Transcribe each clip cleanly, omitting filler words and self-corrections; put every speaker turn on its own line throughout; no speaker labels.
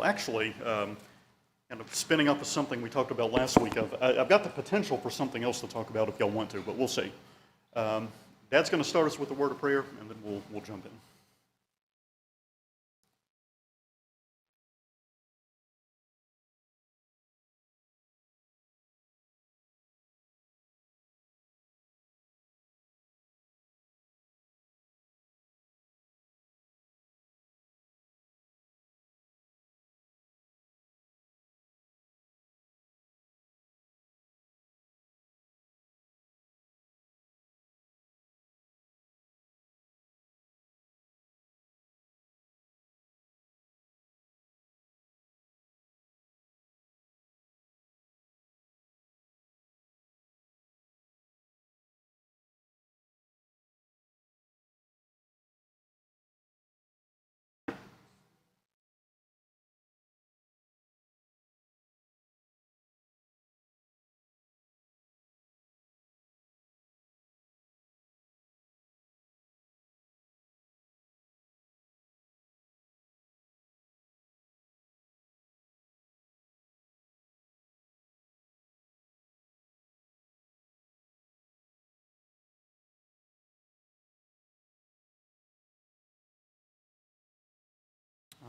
Well, actually, kind of spinning up to something we talked about last week. I've got the potential for something else to talk about if y'all want to, but we'll see. Dad's going to start us with a word of prayer, and then we'll jump in.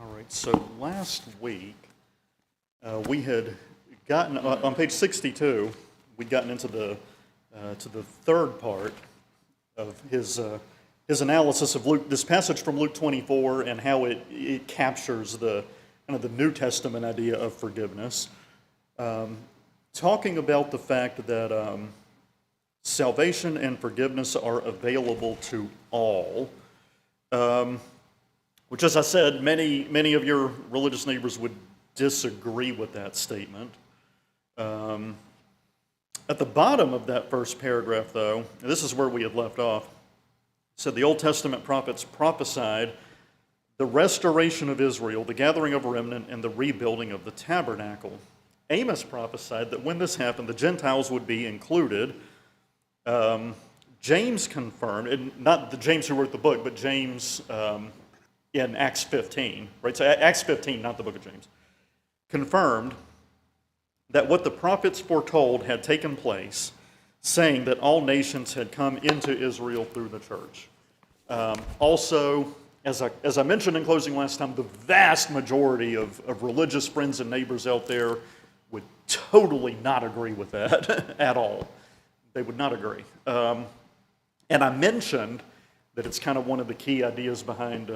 All right, so last week we had gotten, on page 62, we'd gotten into the third part of his analysis of Luke, this passage from Luke 24 and how it captures the kind of the New Testament idea of forgiveness, talking about the fact that salvation and forgiveness are available to all. Which, as I said, many of your religious neighbors would disagree with that statement. At the bottom of that first paragraph, though, and this is where we had left off, it said the Old Testament prophets prophesied the restoration of Israel, the gathering of a remnant, and the rebuilding of the tabernacle. Amos prophesied that when this happened, the Gentiles would be included. James confirmed, and not the James who wrote the book, but James in Acts 15, right? So Acts 15, not the book of James, confirmed that what the prophets foretold had taken place, saying that all nations had come into Israel through the church. Also, as I mentioned in closing last time, the vast majority of religious friends and neighbors out there would totally not agree with that at all. They would not agree. And I mentioned that it's kind of one of the key ideas behind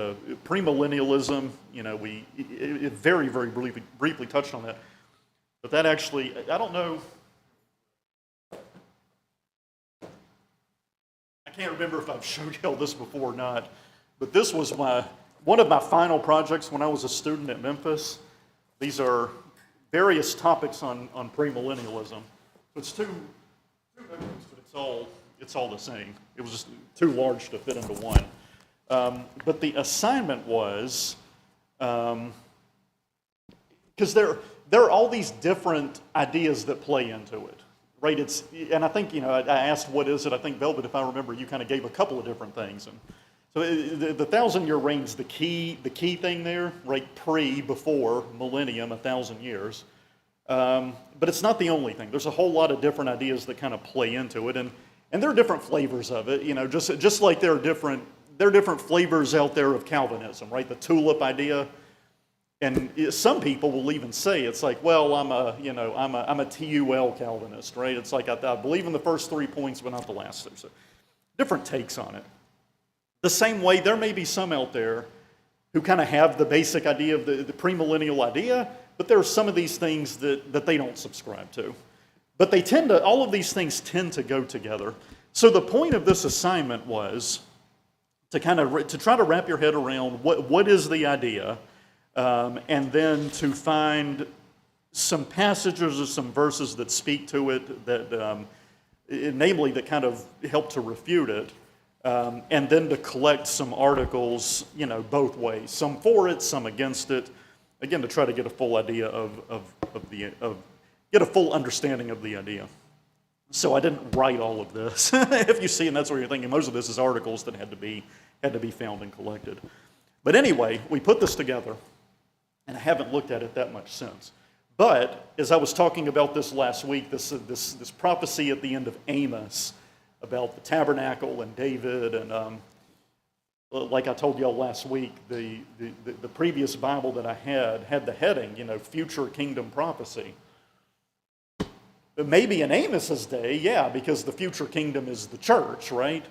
premillennialism. You know, it very, very briefly touched on that. But that actually, I don't know, I can't remember if I've showed y'all this before or not, but this was one of my final projects when I was a student at Memphis. These are various topics on premillennialism. So it's two notebooks, but it's all the same. It was just too large to fit into one. But the assignment was, because there are all these different ideas that play into it, right? And I think, I asked what is it? I think, Velvet, if I remember, you kind of gave a couple of different things. And so the 1,000-year reign's the key thing there, right? Before millennium, 1,000 years. But it's not the only thing. There's a whole lot of different ideas that kind of play into it. And there are different flavors of it, just like there are different flavors out there of Calvinism, right? The tulip idea, and some people will even say it's like, well, I'm a TUL Calvinist, right? It's like I believe in the first 3 points, but not the last two. So different takes on it. The same way, there may be some out there who kind of have the basic idea of the premillennial idea, but there are some of these things that they don't subscribe to. But all of these things tend to go together. So the point of this assignment was to try to wrap your head around what is the idea, and then to find some passages or some verses that speak to it, that namely that kind of help to refute it, and then to collect some articles, both ways, some for it, some against it, again to try to get a full idea get a full understanding of the idea. So I didn't write all of this. If you see, and that's what you're thinking, most of this is articles that had to be found and collected. But anyway, we put this together. and I haven't looked at it that much since. But as I was talking about this last week, this prophecy at the end of Amos about the tabernacle and David, and like I told y'all last week, the previous Bible that I had the heading, future kingdom prophecy. But maybe in Amos's day, yeah, because the future kingdom is the church, right?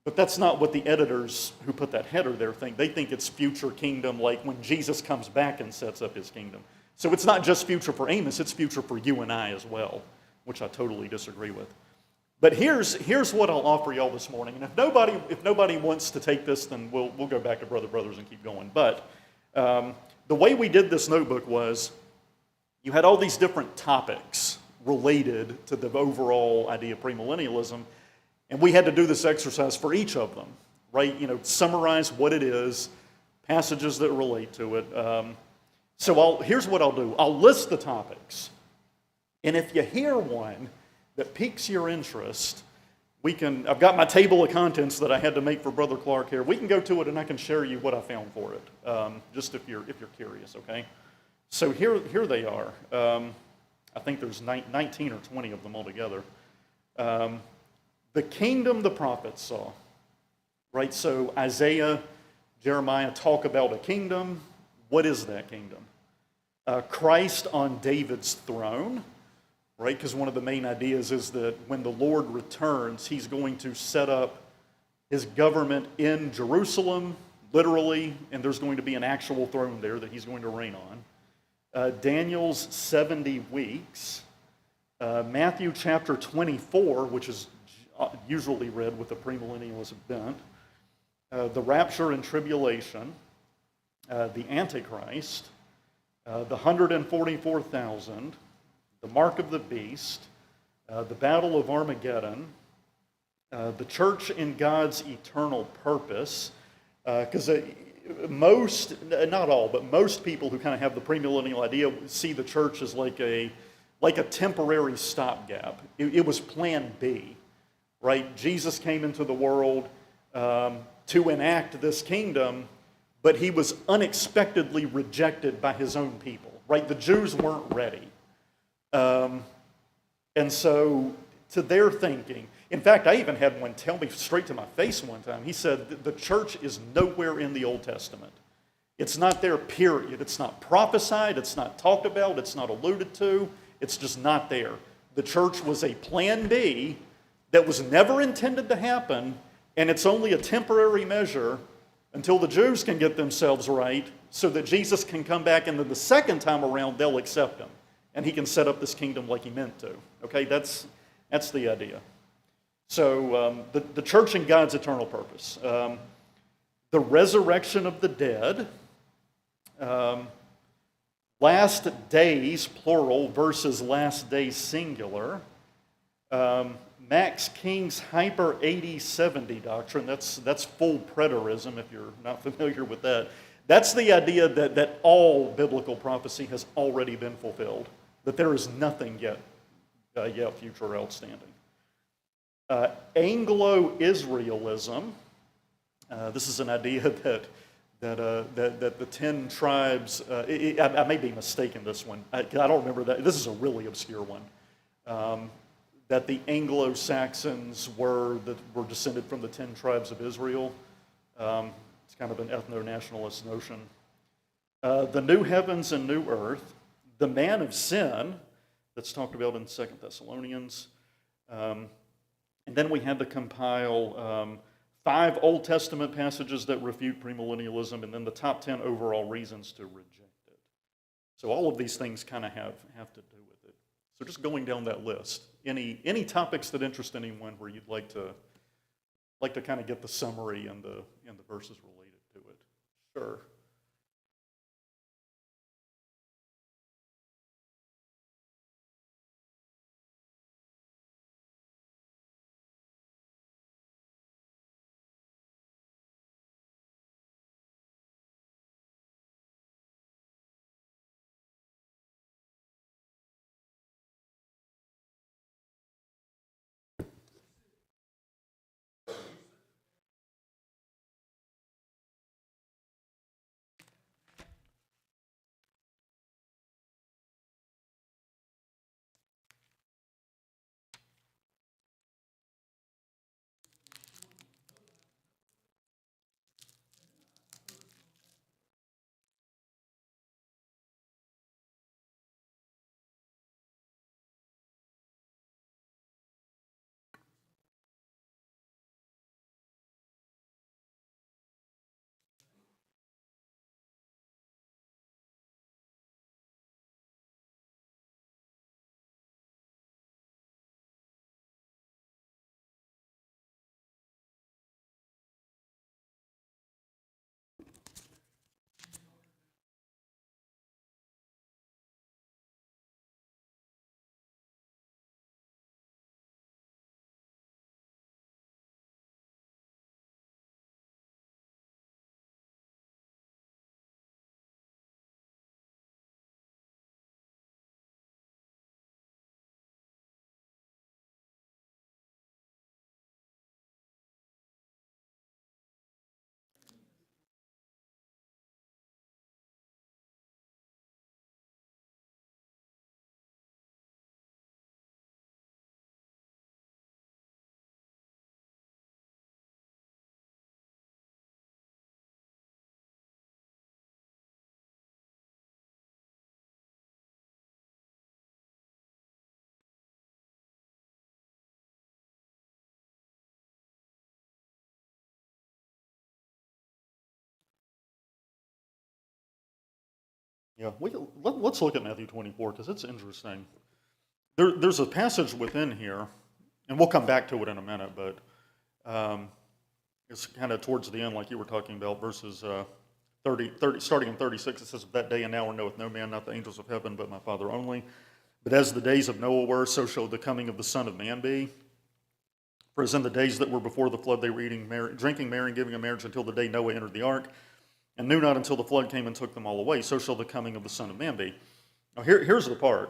But that's not what the editors who put that header there think. They think it's future kingdom like when Jesus comes back and sets up his kingdom. So it's not just future for Amos, it's future for you and I as well, which I totally disagree with. But here's what I'll offer y'all this morning. And if nobody wants to take this, then we'll go back to Brothers and keep going. But the way we did this notebook was you had all these different topics related to the overall idea of premillennialism, and we had to do this exercise for each of them, right? Summarize what it is, passages that relate to it. So here's what I'll do. I'll list the topics, and if you hear one that piques your interest, I've got my table of contents that I had to make for Brother Clark here. We can go to it and I can share you what I found for it, just if you're curious, okay? So here they are. I think there's 19 or 20 of them altogether. The kingdom the prophets saw, right? So Isaiah, Jeremiah talk about a kingdom. What is that kingdom? Christ on David's throne, right? Because one of the main ideas is that when the Lord returns, he's going to set up his government in Jerusalem, literally, and there's going to be an actual throne there that he's going to reign on. Daniel's 70 weeks, Matthew chapter 24, which is usually read with a premillennialist bent, the rapture and tribulation, the Antichrist, the 144,000, the mark of the beast, the battle of Armageddon, the church in God's eternal purpose, because most, not all, but most people who kind of have the premillennial idea see the church as like a temporary stopgap. It was plan B, right? Jesus came into the world to enact this kingdom, but he was unexpectedly rejected by his own people, right? The Jews weren't ready. And so, to their thinking, in fact, I even had one tell me straight to my face one time. He said, the church is nowhere in the Old Testament. It's not there, period. It's not prophesied, it's not talked about, it's not alluded to, it's just not there. The church was a plan B that was never intended to happen, and it's only a temporary measure until the Jews can get themselves right so that Jesus can come back, and then the second time around, they'll accept him, and he can set up this kingdom like he meant to. Okay, that's the idea. So the church and God's eternal purpose. The resurrection of the dead. Last days, plural, versus last days, singular. Max King's hyper 80-70 doctrine. That's full preterism, if you're not familiar with that. That's the idea that all biblical prophecy has already been fulfilled, that there is nothing yet future or outstanding. Anglo-Israelism. This is an idea that the 10 tribes. I may be mistaken this one. I don't remember that. This is a really obscure one. That the Anglo-Saxons were descended from the 10 tribes of Israel. It's kind of an ethno-nationalist notion. The new heavens and new earth. The man of sin, that's talked about in 2 Thessalonians. And then we had to compile 5 Old Testament passages that refute premillennialism, and then the top 10 overall reasons to reject it. So all of these things kind of have to do with it. So just going down that list, any topics that interest anyone where you'd like to kind of get the summary and the verses related to it. Sure. Yeah, let's look at Matthew 24 because it's interesting. There's a passage within here, and we'll come back to it in a minute, but it's kind of towards the end, like you were talking about, verses 30, starting in 36. It says, "That day and hour knoweth no man, not the angels of heaven, but my Father only. But as the days of Noah were, so shall the coming of the Son of Man be. For as in the days that were before the flood, they were drinking, marrying, giving in marriage, until the day Noah entered the ark, and knew not until the flood came and took them all away. So shall the coming of the Son of Man be." Now here's the part.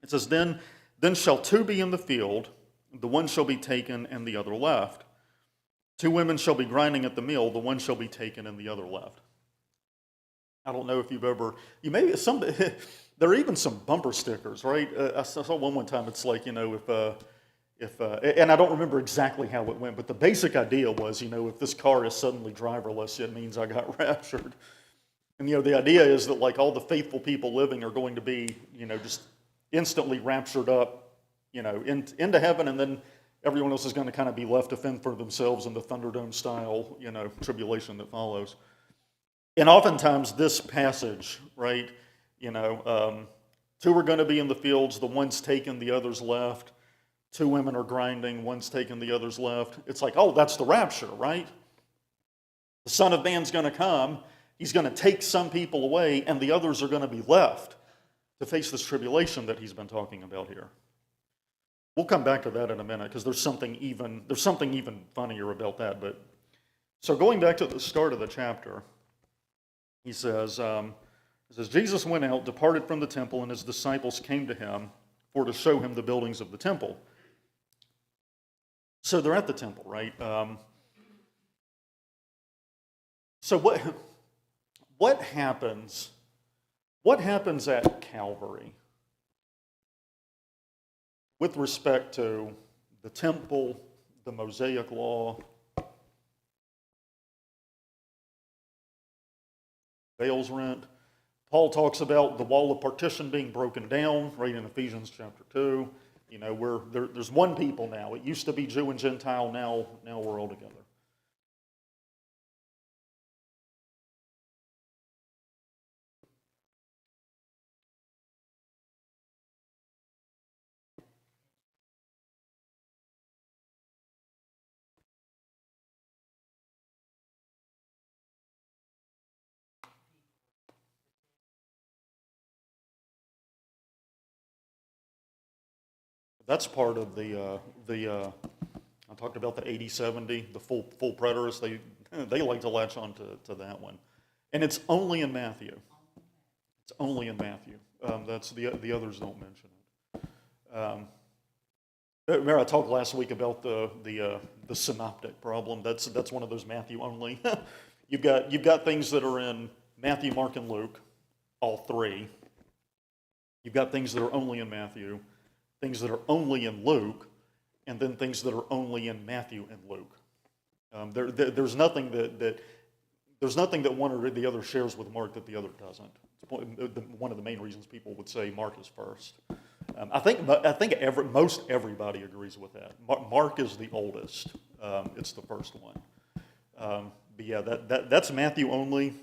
It says, then shall two be in the field, the one shall be taken and the other left. Two women shall be grinding at the mill, the one shall be taken and the other left. I don't know if you've ever, there are even some bumper stickers, right? I saw one time, it's like, and I don't remember exactly how it went, but the basic idea was, if this car is suddenly driverless, it means I got raptured. And, the idea is that, like, all the faithful people living are going to be, just instantly raptured up, into heaven, and then everyone else is going to kind of be left to fend for themselves in the Thunderdome style, tribulation that follows. And oftentimes this passage, right, two are going to be in the fields, the one's taken, the other's left. Two women are grinding, one's taken, the other's left. It's like, oh, that's the rapture, right? The Son of Man's going to come, he's going to take some people away, and the others are going to be left to face this tribulation that he's been talking about here. We'll come back to that in a minute because there's something even funnier about that. But so going back to the start of the chapter, he says, Jesus went out, departed from the temple, and his disciples came to him for to show him the buildings of the temple. So they're at the temple, right? So what happens? What happens at Calvary with respect to the temple, the Mosaic law, veils rent? Paul talks about the wall of partition being broken down, right in Ephesians chapter 2. There's one people now. It used to be Jew and Gentile, now we're all together. That's part of I talked about the 80-70, the full preterists. They like to latch on to that one. And it's only in Matthew. It's only in Matthew. That's the others don't mention it. Remember I talked last week about the synoptic problem. That's one of those Matthew only. You've got things that are in Matthew, Mark, and Luke, all three. You've got things that are only in Matthew, things that are only in Luke, and then things that are only in Matthew and Luke. There's nothing that one or the other shares with Mark that the other doesn't. It's one of the main reasons people would say Mark is first. I think most everybody agrees with that. Mark is the oldest. It's the first one. But yeah, that's Matthew only.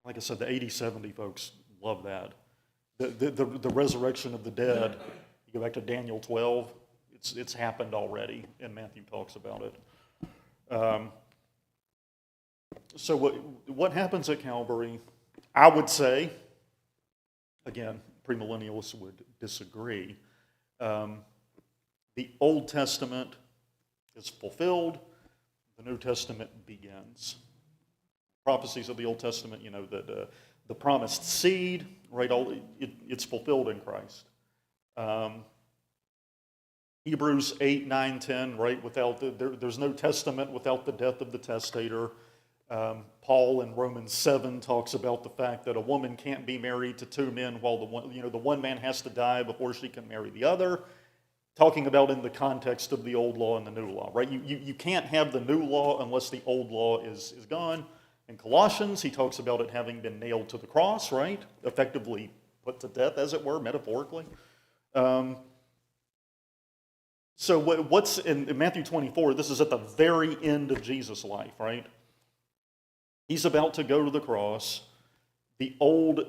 Like I said, the 80-70 folks love that. The resurrection of the dead. You go back to Daniel 12. It's happened already, and Matthew talks about it. So what happens at Calvary? I would say, again, premillennialists would disagree. The Old Testament is fulfilled. The New Testament begins. Prophecies of the Old Testament, the promised seed, right? It's fulfilled in Christ. Hebrews 8, 9, 10, right? There's no testament without the death of the testator. Paul in Romans 7 talks about the fact that a woman can't be married to two men while the one man has to die before she can marry the other. Talking about in the context of the old law and the new law, right? You can't have the new law unless the old law is gone. In Colossians, he talks about it having been nailed to the cross, right? Effectively put to death, as it were, metaphorically. So what's in Matthew 24, this is at the very end of Jesus' life, right? He's about to go to the cross. the Old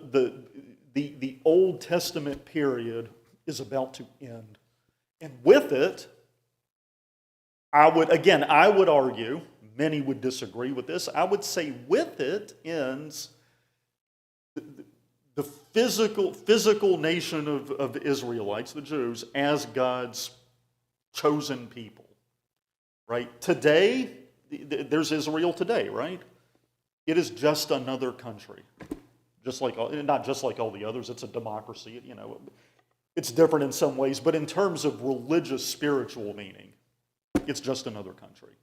Testament period is about to end. And with it, I would argue, many would disagree with this, I would say with it ends the physical nation of the Israelites, the Jews, as God's chosen people, right? Today, there's Israel today, right? It is just another country, not just like all the others. It's a democracy, It's different in some ways, but in terms of religious, spiritual meaning, it's just another country.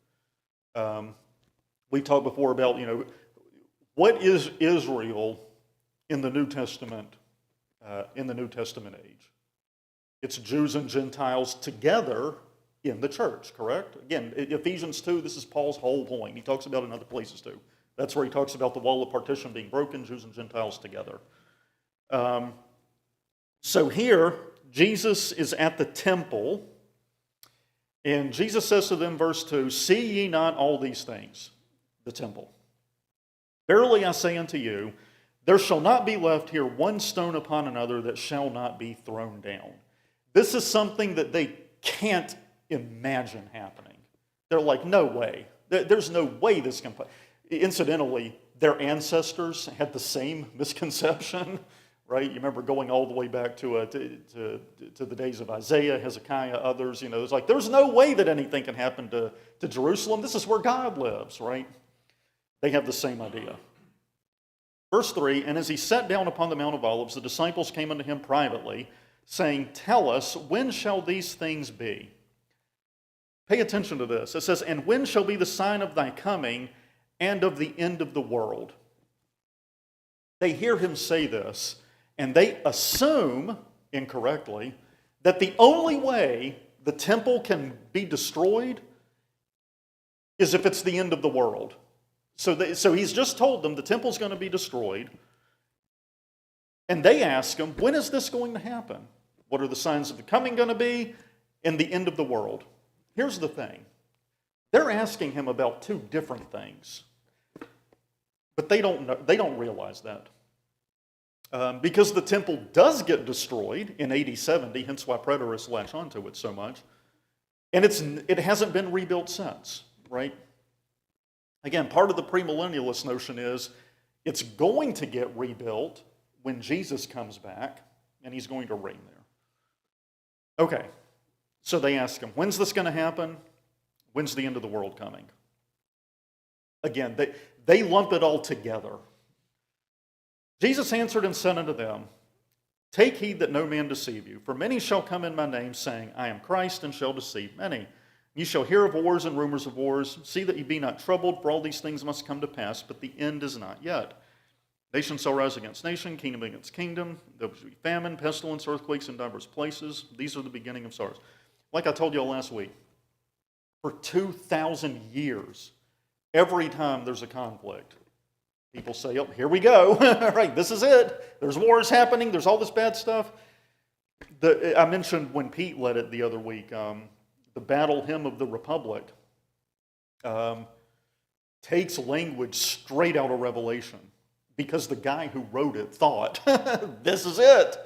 We talked before about, what is Israel in the New Testament, age? It's Jews and Gentiles together in the church, correct? Again, Ephesians 2, this is Paul's whole point. He talks about it in other places too. That's where he talks about the wall of partition being broken, Jews and Gentiles together. So here, Jesus is at the temple, and Jesus says to them, verse 2, "See ye not all these things?" The temple. "Verily I say unto you, there shall not be left here one stone upon another that shall not be thrown down." This is something that they can't imagine happening. They're like, no way. There's no way this can... Incidentally, their ancestors had the same misconception, right? You remember going all the way back to the days of Isaiah, Hezekiah, others. It's like, there's no way that anything can happen to Jerusalem. This is where God lives, right? They have the same idea. Verse 3, "And as he sat down upon the Mount of Olives, the disciples came unto him privately, saying, Tell us, when shall these things be?" Pay attention to this. It says, "And when shall be the sign of thy coming and of the end of the world?" They hear him say this, and they assume, incorrectly, that the only way the temple can be destroyed is if it's the end of the world. So he's just told them the temple's going to be destroyed, and they ask him, when is this going to happen? What are the signs of the coming going to be and the end of the world? Here's the thing. They're asking him about two different things. But they don't realize that. Because the temple does get destroyed in AD 70, hence why preterists latch onto it so much. And it hasn't been rebuilt since, right? Again, part of the premillennialist notion is it's going to get rebuilt when Jesus comes back, and he's going to reign there. Okay, so they ask him, when's this going to happen? When's the end of the world coming? Again, they lump it all together. Jesus answered and said unto them, Take heed that no man deceive you, for many shall come in my name, saying, I am Christ, and shall deceive many. You shall hear of wars and rumors of wars. See that ye be not troubled, for all these things must come to pass, but the end is not yet. Nation shall rise against nation, kingdom against kingdom. There will be famine, pestilence, earthquakes in diverse places. These are the beginning of sorrows. Like I told you all last week, for 2,000 years, every time there's a conflict, people say, oh, here we go. Right, this is it. There's wars happening. There's all this bad stuff. I mentioned when Pete led it the other week, the Battle Hymn of the Republic takes language straight out of Revelation because the guy who wrote it thought, this is it.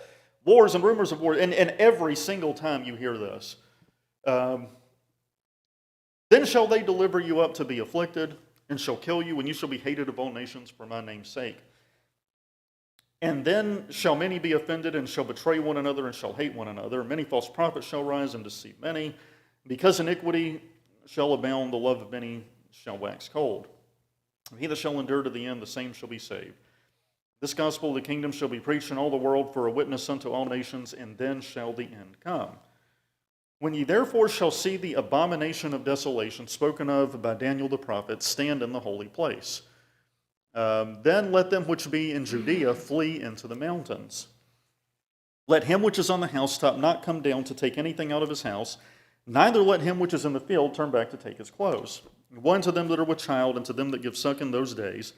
Wars and rumors of war. And every single time you hear this, then shall they deliver you up to be afflicted, and shall kill you, and you shall be hated of all nations for my name's sake. And then shall many be offended, and shall betray one another, and shall hate one another. And many false prophets shall rise and deceive many. Because iniquity shall abound, the love of many shall wax cold. And he that shall endure to the end, the same shall be saved. This gospel of the kingdom shall be preached in all the world for a witness unto all nations, and then shall the end come. When ye therefore shall see the abomination of desolation spoken of by Daniel the prophet stand in the holy place, then let them which be in Judea flee into the mountains. Let him which is on the housetop not come down to take anything out of his house, neither let him which is in the field turn back to take his clothes. Woe unto them that are with child, and to them that give suck in those days.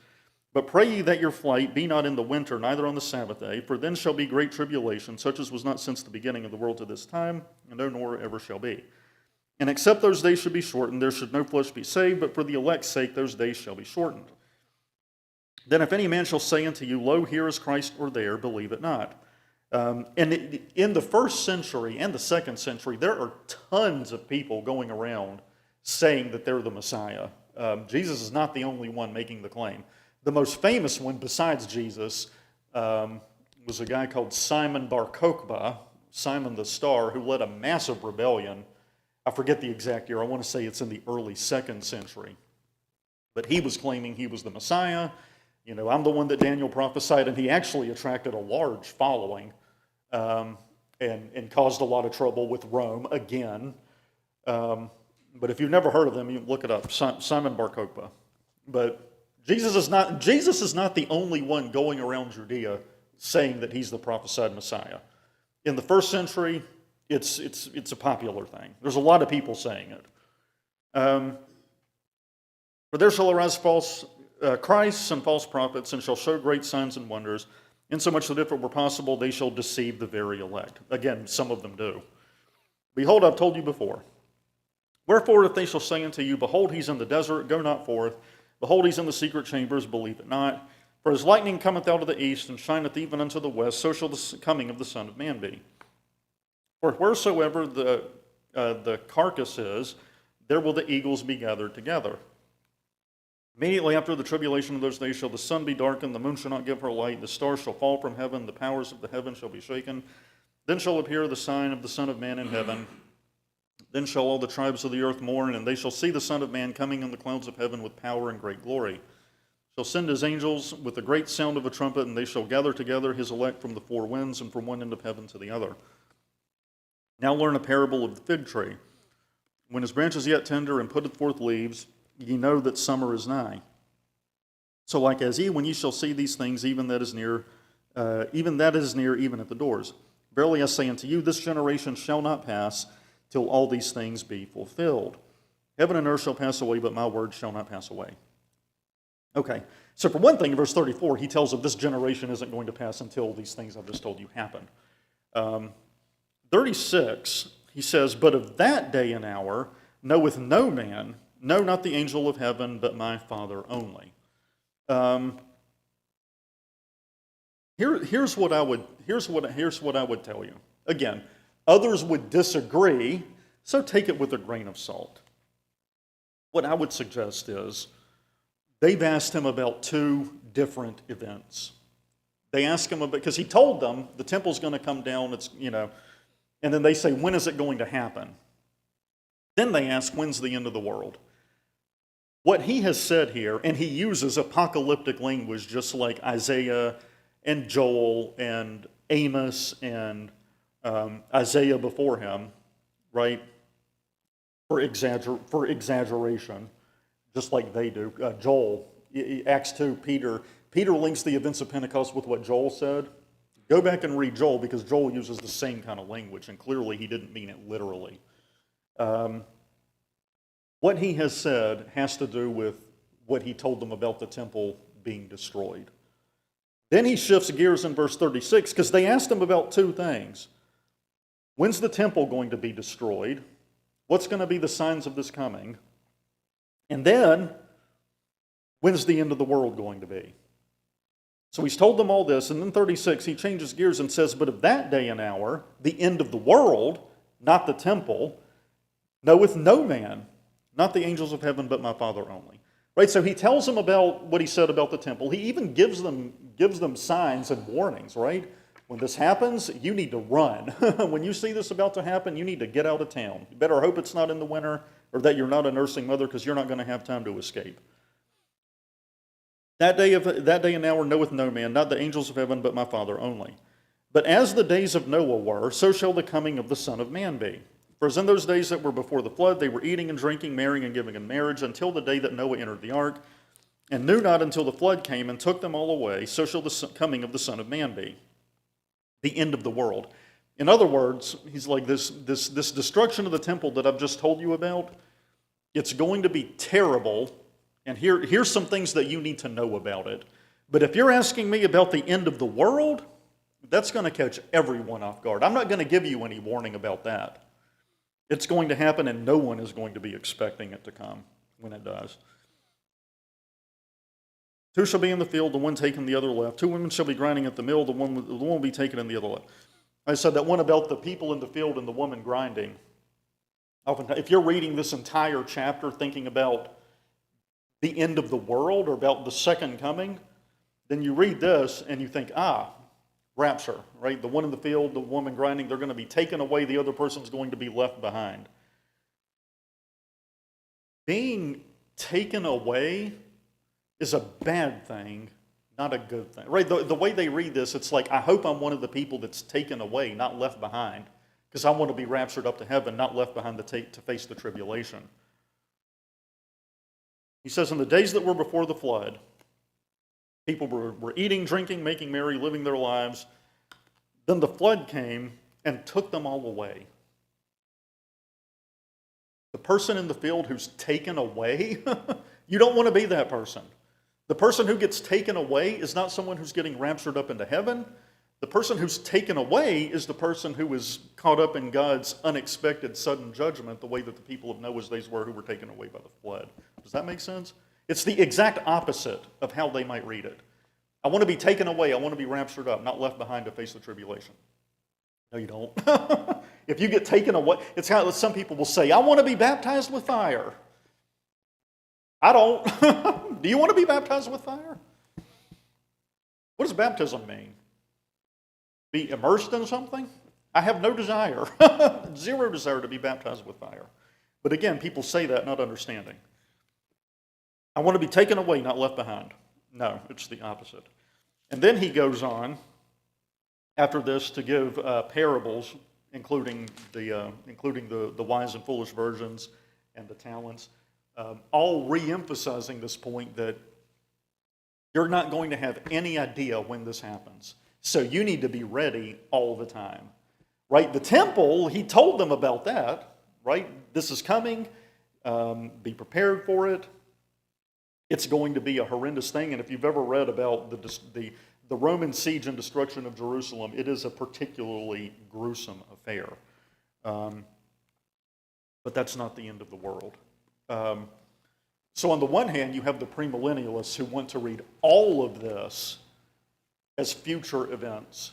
But pray ye that your flight be not in the winter, neither on the Sabbath day, for then shall be great tribulation, such as was not since the beginning of the world to this time, and no nor ever shall be. And except those days should be shortened, there should no flesh be saved, but for the elect's sake those days shall be shortened. Then if any man shall say unto you, Lo, here is Christ, or there, believe it not. In the first century and the second century, there are tons of people going around saying that they're the Messiah. Jesus is not the only one making the claim. The most famous one, besides Jesus, was a guy called Simon Bar Kokhba, Simon the Star, who led a massive rebellion. I forget the exact year. I want to say it's in the early 2nd century. But he was claiming he was the Messiah. You know, I'm the one that Daniel prophesied, and he actually attracted a large following and caused a lot of trouble with Rome again. But if you've never heard of them, you look it up, Simon Bar Kokhba. But Jesus is not the only one going around Judea saying that he's the prophesied Messiah. In the first century, it's a popular thing. There's a lot of people saying it. For there shall arise false Christs and false prophets, and shall show great signs and wonders, insomuch that if it were possible, they shall deceive the very elect. Again, some of them do. Behold, I've told you before. Wherefore, if they shall say unto you, Behold, he's in the desert, go not forth. Behold, he's in the secret chambers, believe it not. For as lightning cometh out of the east, and shineth even unto the west, so shall the coming of the Son of Man be. For wheresoever the carcass is, there will the eagles be gathered together. Immediately after the tribulation of those days shall the sun be darkened, the moon shall not give her light, the stars shall fall from heaven, the powers of the heaven shall be shaken. Then shall appear the sign of the Son of Man in heaven. Then shall all the tribes of the earth mourn, and they shall see the Son of Man coming in the clouds of heaven with power and great glory. Shall send his angels with a great sound of a trumpet, and they shall gather together his elect from the four winds, and from one end of heaven to the other. Now learn a parable of the fig tree. When his branch is yet tender and putteth forth leaves, ye know that summer is nigh. So like as ye, when ye shall see these things, even that is near, even at the doors. Verily I say unto you, this generation shall not pass till all these things be fulfilled. Heaven and earth shall pass away, but my word shall not pass away. Okay, so for one thing, in verse 34, he tells them this generation isn't going to pass until these things I've just told you happen. 36, he says, But of that day and hour knoweth no man, no, not the angel of heaven, but my Father only. Here's what I would tell you. Again, others would disagree, so take it with a grain of salt. What I would suggest is they've asked him about two different events. They ask him about, because he told them the temple's going to come down, and then they say, when is it going to happen? Then they ask, when's the end of the world? What he has said here, and he uses apocalyptic language just like Isaiah and Joel and Amos and Isaiah before him, right? For exaggeration, just like they do. Joel, Acts 2, Peter links the events of Pentecost with what Joel said. Go back and read Joel, because Joel uses the same kind of language, and clearly he didn't mean it literally. What he has said has to do with what he told them about the temple being destroyed. Then he shifts gears in verse 36, because they asked him about two things. When's the temple going to be destroyed? What's going to be the signs of this coming? And then, when's the end of the world going to be? So he's told them all this, and then 36, he changes gears and says, But of that day and hour, the end of the world, not the temple, knoweth no man, not the angels of heaven, but my Father only. Right, so he tells them about what he said about the temple. He even gives them signs and warnings, right? When this happens, you need to run. When you see this about to happen, you need to get out of town. You better hope it's not in the winter, or that you're not a nursing mother, because you're not going to have time to escape. That day and hour knoweth no man, not the angels of heaven, but my Father only. But as the days of Noah were, so shall the coming of the Son of Man be. For as in those days that were before the flood, they were eating and drinking, marrying and giving in marriage, until the day that Noah entered the ark, and knew not until the flood came and took them all away, so shall the coming of the Son of Man be. The end of the world. In other words, he's like, this destruction of the temple that I've just told you about, it's going to be terrible, and here's some things that you need to know about it. But if you're asking me about the end of the world, that's going to catch everyone off guard. I'm not going to give you any warning about that. It's going to happen, and no one is going to be expecting it to come when it does. Two shall be in the field, the one taken, the other left. Two women shall be grinding at the mill, the one will be taken and the other left. I said that one about the people in the field and the woman grinding. Oftentimes, if you're reading this entire chapter thinking about the end of the world or about the second coming, then you read this and you think, rapture, right? The one in the field, the woman grinding, they're going to be taken away, the other person's going to be left behind. Being taken away is a bad thing, not a good thing, right? The way they read this, it's like, I hope I'm one of the people that's taken away, not left behind, because I want to be raptured up to heaven, not left behind to face the tribulation. He says, in the days that were before the flood, people were eating, drinking, making merry, living their lives. Then the flood came and took them all away. The person in the field who's taken away, you don't want to be that person. The person who gets taken away is not someone who's getting raptured up into heaven. The person who's taken away is the person who is caught up in God's unexpected sudden judgment, the way that the people of Noah's days were who were taken away by the flood. Does that make sense? It's the exact opposite of how they might read it. I want to be taken away. I want to be raptured up, not left behind to face the tribulation. No, you don't. If you get taken away, it's how some people will say, I want to be baptized with fire. I don't. Do you want to be baptized with fire? What does baptism mean? Be immersed in something? I have no desire, zero desire to be baptized with fire. But again, people say that not understanding. I want to be taken away, not left behind. No, it's the opposite. And then he goes on, after this, to give parables, including the wise and foolish virgins and the talents, all re-emphasizing this point that you're not going to have any idea when this happens. So you need to be ready all the time, right? The temple, he told them about that, right? This is coming. Be prepared for it. It's going to be a horrendous thing. And if you've ever read about the Roman siege and destruction of Jerusalem, it is a particularly gruesome affair. But that's not the end of the world. So on the one hand, you have the premillennialists who want to read all of this as future events.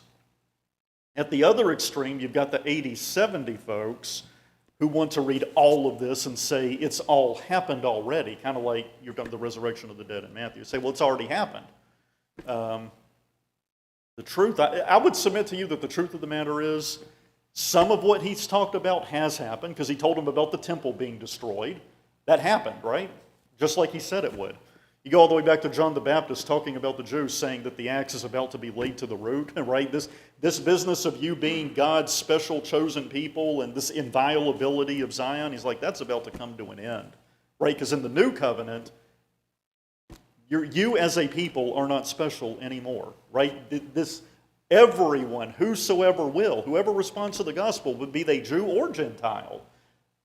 At the other extreme, you've got the 80-70 folks who want to read all of this and say it's all happened already, kind of like you've done the resurrection of the dead in Matthew. Say, well, it's already happened. The truth, I would submit to you that the truth of the matter is some of what he's talked about has happened, because he told them about the temple being destroyed. That happened, right? Just like he said it would. You go all the way back to John the Baptist talking about the Jews, saying that the axe is about to be laid to the root, right? This business of you being God's special chosen people and this inviolability of Zion, he's like, that's about to come to an end, right? Because in the new covenant, you as a people are not special anymore, right? Everyone, whosoever will, whoever responds to the gospel, would be they Jew or Gentile,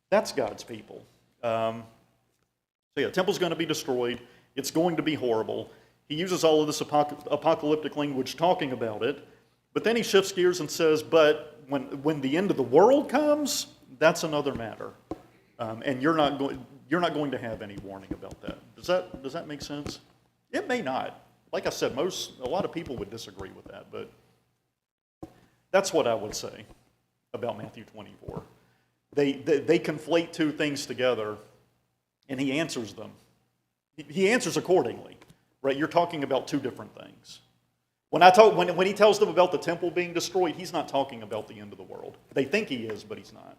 that's God's people. So yeah, the temple's going to be destroyed. It's going to be horrible. He uses all of this apocalyptic language talking about it, but then he shifts gears and says, but when the end of the world comes, that's another matter. And you're not going to have any warning about that. Does that make sense? It may not. Like I said, a lot of people would disagree with that, but that's what I would say about Matthew 24. They conflate two things together, and he answers them. He answers accordingly, right? You're talking about two different things. When he tells them about the temple being destroyed, he's not talking about the end of the world. They think he is, but he's not.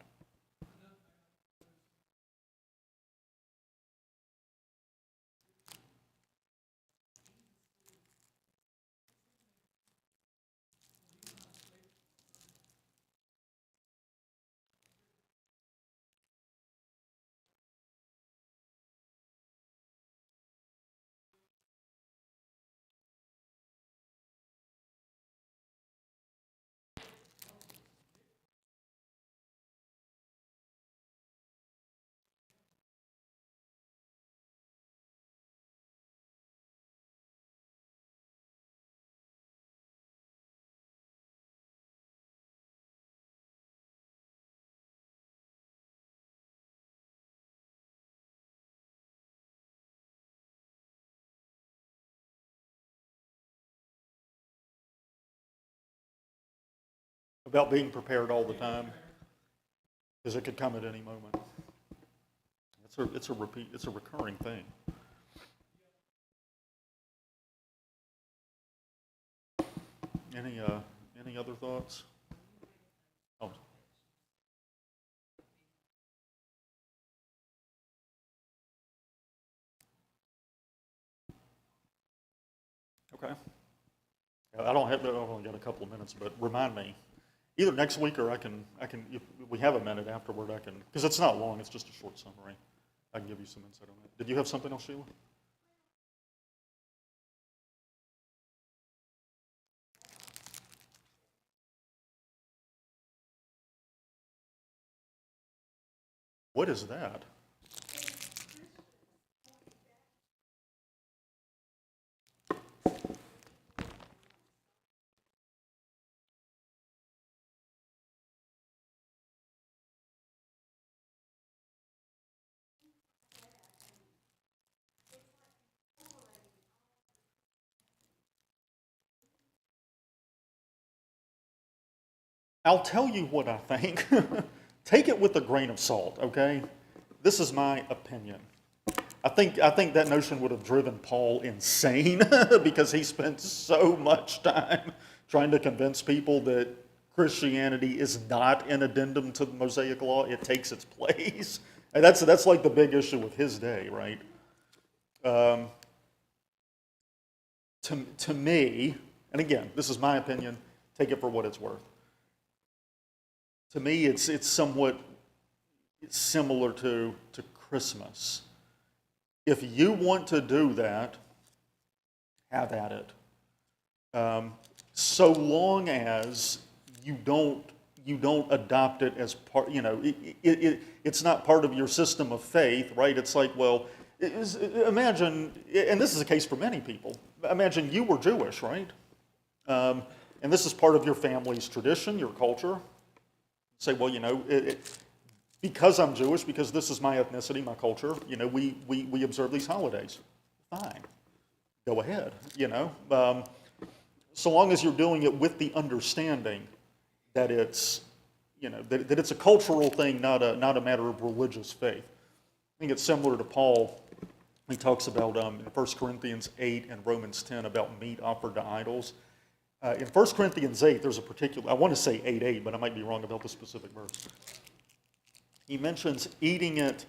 about being prepared all the time, because it could come at any moment. It's a recurring thing. Any other thoughts? Oh. Okay. I've only got a couple of minutes, but remind me, either next week or I can, if we have a minute afterward, because it's not long, it's just a short summary. I can give you some insight on it. Did you have something else, Sheila? What is that? I'll tell you what I think. Take it with a grain of salt, okay? This is my opinion. I think that notion would have driven Paul insane because he spent so much time trying to convince people that Christianity is not an addendum to the Mosaic Law. It takes its place. And that's like the big issue with his day, right? To me, and again, this is my opinion, take it for what it's worth. To me, it's somewhat similar to Christmas. If you want to do that, have at it. So long as you don't adopt it as part, it's not part of your system of faith, right? It's like, well, imagine, and this is a case for many people. Imagine you were Jewish, right? And this is part of your family's tradition, your culture. Say, well, because I'm Jewish, because this is my ethnicity, my culture, we observe these holidays. Fine. Go ahead, So long as you're doing it with the understanding that it's, that it's a cultural thing, not a matter of religious faith. I think it's similar to Paul. He talks about in 1 Corinthians 8 and Romans 10 about meat offered to idols. In 1 Corinthians 8, there's a particular, I want to say 8:8, but I might be wrong about the specific verse. He mentions eating it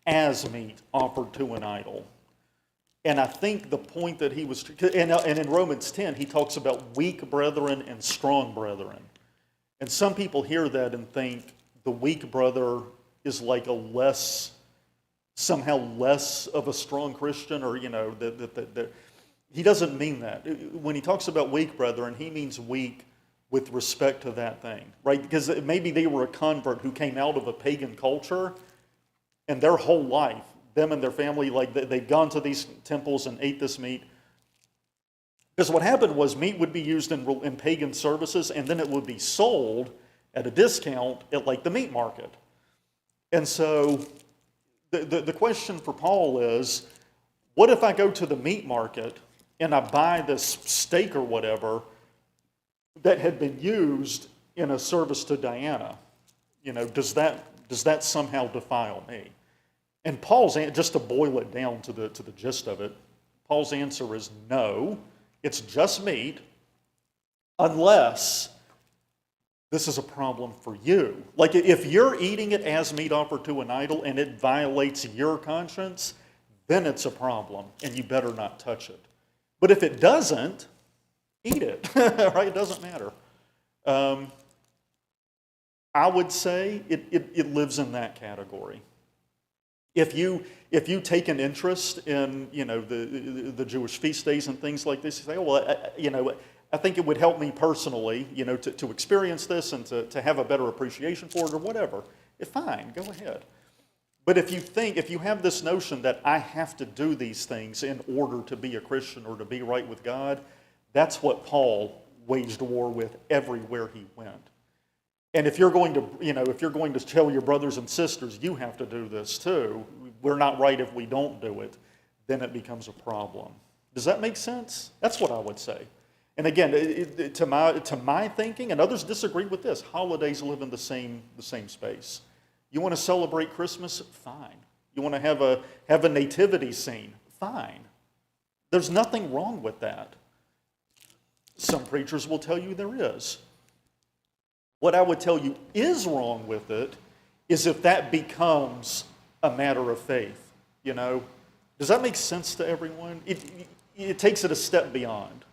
as meat offered to an idol. And I think the point that he was, and in Romans 10, he talks about weak brethren and strong brethren. And some people hear that and think the weak brother is like somehow less of a strong Christian, or, that he doesn't mean that. When he talks about weak brethren, he means weak with respect to that thing, right? Because maybe they were a convert who came out of a pagan culture, and their whole life, them and their family, like they'd gone to these temples and ate this meat. Because what happened was meat would be used in pagan services, and then it would be sold at a discount at like the meat market. And so the question for Paul is, what if I go to the meat market and I buy this steak or whatever that had been used in a service to Diana? Does that somehow defile me? And Paul's, just to boil it down to the gist of it, Paul's answer is no, it's just meat, unless this is a problem for you. Like if you're eating it as meat offered to an idol and it violates your conscience, then it's a problem and you better not touch it. But if it doesn't, eat it, right? It doesn't matter. I would say it lives in that category. If you take an interest in the Jewish feast days and things like this, you say, oh, well, I think it would help me personally, to experience this and to have a better appreciation for it or whatever. Fine, go ahead. But if you have this notion that I have to do these things in order to be a Christian or to be right with God, that's what Paul waged war with everywhere he went. And if you're going to tell your brothers and sisters, you have to do this too, we're not right if we don't do it, then it becomes a problem. Does that make sense? That's what I would say. And again, to my thinking, and others disagree with this, holidays live in the same space. You want to celebrate Christmas? Fine. You want to have a nativity scene? Fine. There's nothing wrong with that. Some preachers will tell you there is. What I would tell you is wrong with it is if that becomes a matter of faith. You know, does that make sense to everyone? It takes it a step beyond.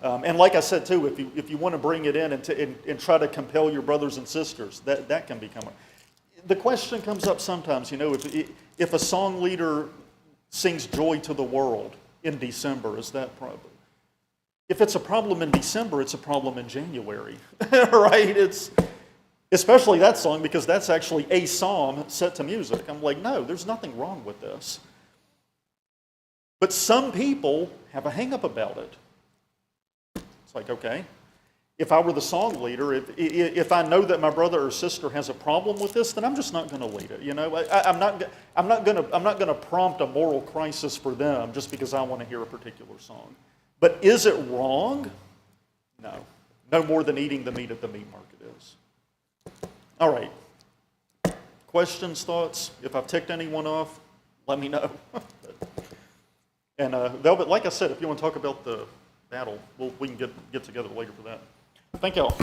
And like I said too, if you want to bring it in and try to compel your brothers and sisters, that can become the question comes up sometimes. You know, if a song leader sings "Joy to the World" in December, is that problem? If it's a problem in December, it's a problem in January, right? It's especially that song because that's actually a psalm set to music. I'm like, no, there's nothing wrong with this. But some people have a hang-up about it. It's like, okay, if I were the song leader, if I know that my brother or sister has a problem with this, then I'm just not going to lead it. You know, I'm not going to prompt a moral crisis for them just because I want to hear a particular song. But is it wrong? No. No more than eating the meat at the meat market is. All right. Questions, thoughts? If I've ticked anyone off, let me know. And Velvet, like I said, if you want to talk about the battle, we can get together later for that. Thank y'all.